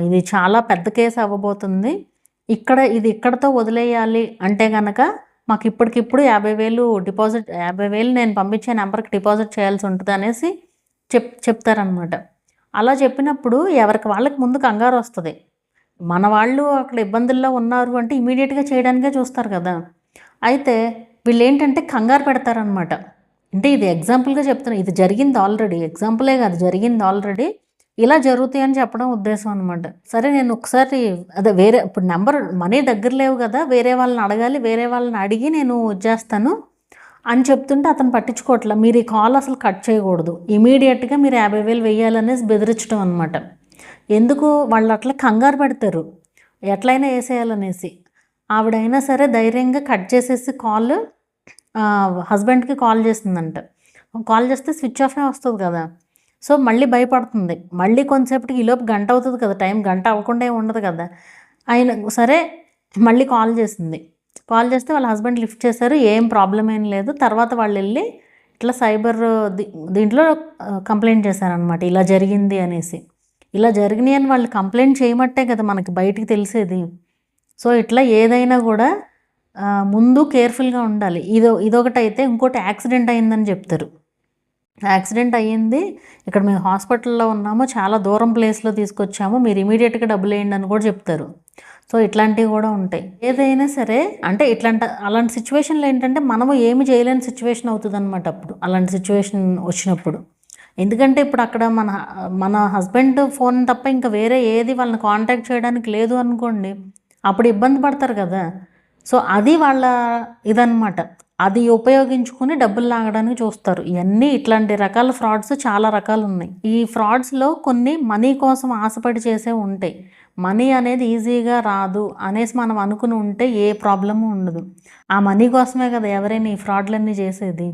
ఇది చాలా పెద్ద కేసు అవ్వబోతుంది, ఇది ఇక్కడతో వదిలేయాలి అంటే కనుక మాకు ఇప్పటికిప్పుడు 50,000 డిపాజిట్, 50,000 నేను పంపించే నెంబర్కి డిపాజిట్ చేయాల్సి ఉంటుంది అనేసి చెప్తారనమాట. అలా చెప్పినప్పుడు ఎవరికి వాళ్ళకి ముందు కంగారు వస్తుంది, మన వాళ్ళు అక్కడ ఇబ్బందుల్లో ఉన్నారు అంటే ఇమీడియట్గా చేయడానికే చూస్తారు కదా. అయితే వీళ్ళు ఏంటంటే కంగారు పెడతారనమాట. అంటే ఇది ఎగ్జాంపుల్గా చెప్తున్నా, ఇది జరిగింది ఆల్రెడీ, ఎగ్జాంపులే కాదు, జరిగింది ఆల్రెడీ. ఇలా జరుగుతాయి అని చెప్పడం ఉద్దేశం అనమాట. సరే నేను ఒకసారి అదే వేరే ఇప్పుడు నెంబర్ మనీ దగ్గర లేవు కదా, వేరే వాళ్ళని అడగాలి, వేరే వాళ్ళని అడిగి నేను చేస్తాను అని చెప్తుంటే అతను పట్టించుకోవట్లే. మీరు ఈ కాల్ అసలు కట్ చేయకూడదు, ఇమీడియట్గా మీరు 50,000 వెయ్యాలనేసి బెదిరించడం అనమాట. ఎందుకు వాళ్ళు అట్లా కంగారు పెడతారు, ఎట్లయినా వేసేయాలనేసి. ఆవిడైనా సరే ధైర్యంగా కట్ చేసేసి కాల్ హస్బెండ్కి కాల్ చేసిందంట. కాల్ చేస్తే స్విచ్ ఆఫే వస్తుంది కదా. సో మళ్ళీ భయపడుతుంది. మళ్ళీ కొంతసేపటికి ఈలోపు గంట అవుతుంది కదా, టైం గంట అవ్వకుండా ఏమి ఉండదు కదా. ఆయన సరే మళ్ళీ కాల్ చేసింది. కాల్ చేస్తే వాళ్ళ హస్బెండ్ లిఫ్ట్ చేశారు, ఏం ప్రాబ్లం ఏం లేదు. తర్వాత వాళ్ళు వెళ్ళి ఇట్లా సైబర్ దీంట్లో కంప్లైంట్ చేశారనమాట, ఇలా జరిగింది అనేసి. ఇలా జరిగినాయి అని వాళ్ళు కంప్లైంట్ చేయమట్టే కదా మనకి బయటికి తెలిసేది. సో ఇట్లా ఏదైనా కూడా ముందు కేర్ఫుల్గా ఉండాలి. ఇదొకటైతే ఇంకోటి యాక్సిడెంట్ అయిందని చెప్తారు. యాక్సిడెంట్ అయ్యింది, ఇక్కడ మేము హాస్పిటల్లో ఉన్నాము, చాలా దూరం ప్లేస్లో తీసుకొచ్చాము, మీరు ఇమీడియట్గా డబ్బులు వేయండి అని కూడా చెప్తారు. సో ఇట్లాంటివి కూడా ఉంటాయి. ఏదైనా సరే అంటే అలాంటి సిచ్యువేషన్లో ఏంటంటే మనము ఏమి చేయలేని సిచ్యువేషన్ అవుతుంది అనమాట అప్పుడు, అలాంటి సిచ్యువేషన్ వచ్చినప్పుడు. ఎందుకంటే ఇప్పుడు అక్కడ మన హస్బెండ్ ఫోన్ తప్ప ఇంకా వేరే ఏది వాళ్ళని కాంటాక్ట్ చేయడానికి లేదు అనుకోండి, అప్పుడు ఇబ్బంది పడతారు కదా. సో అది వాళ్ళ ఇదన్నమాట, అది ఉపయోగించుకుని డబ్బులు లాగడానికి చూస్తారు. ఇవన్నీ ఇట్లాంటి రకాల ఫ్రాడ్స్ చాలా రకాలు ఉన్నాయి. ఈ ఫ్రాడ్స్లో కొన్ని మనీ కోసం ఆశపడి చేసే ఉంటాయి. మనీ అనేది ఈజీగా రాదు అనేసి మనం అనుకుని ఉంటే ఏ ప్రాబ్లము ఉండదు. ఆ మనీ కోసమే కదా ఎవరైనా ఈ ఫ్రాడ్లన్నీ చేసేది.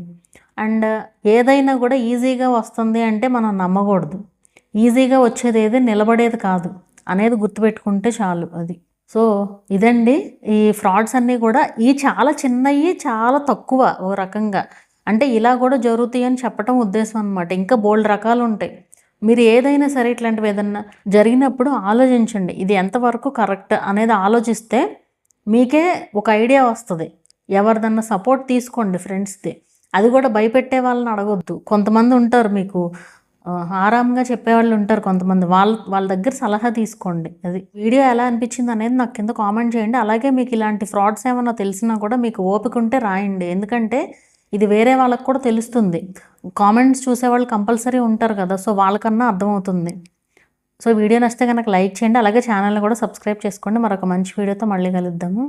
అండ్ ఏదైనా కూడా ఈజీగా వస్తుంది అంటే మనం నమ్మకూడదు. ఈజీగా వచ్చేది ఏది నిలబడేది కాదు అనేది గుర్తుపెట్టుకుంటే చాలు. అది సో ఇదండి ఈ ఫ్రాడ్స్ అన్నీ కూడా. ఈ చాలా చిన్నవి, చాలా తక్కువ ఓ రకంగా. అంటే ఇలా కూడా జరుగుతాయి అని చెప్పడం ఉద్దేశం అనమాట. ఇంకా బోల్డ్ రకాలు ఉంటాయి. మీరు ఏదైనా సరే ఇట్లాంటివి ఏదన్నా జరిగినప్పుడు ఆలోచించండి, ఇది ఎంతవరకు కరెక్ట్ అనేది ఆలోచిస్తే మీకే ఒక ఐడియా వస్తుంది. ఎవరిదన్నా సపోర్ట్ తీసుకోండి ఫ్రెండ్స్ది. అది కూడా భయపెట్టే వాళ్ళని అడగొద్దు. కొంతమంది ఉంటారు మీకు ఆరాంగా చెప్పేవాళ్ళు ఉంటారు కొంతమంది, వాళ్ళ దగ్గర సలహా తీసుకోండి. అది వీడియో ఎలా అనిపించింది అనేది నాకు కింద కామెంట్ చేయండి. అలాగే మీకు ఇలాంటి ఫ్రాడ్స్ ఏమైనా తెలిసినా కూడా మీకు ఓపిక ఉంటే రాయండి, ఎందుకంటే ఇది వేరే వాళ్ళకు కూడా తెలుస్తుంది. కామెంట్స్ చూసేవాళ్ళు కంపల్సరీ ఉంటారు కదా, సో వాళ్ళకన్నా అర్థమవుతుంది. సో వీడియో నచ్చితే కనుక లైక్ చేయండి, అలాగే ఛానల్ని కూడా సబ్స్క్రైబ్ చేసుకోండి. మరొక మంచి వీడియోతో మళ్ళీ కలుద్దాము.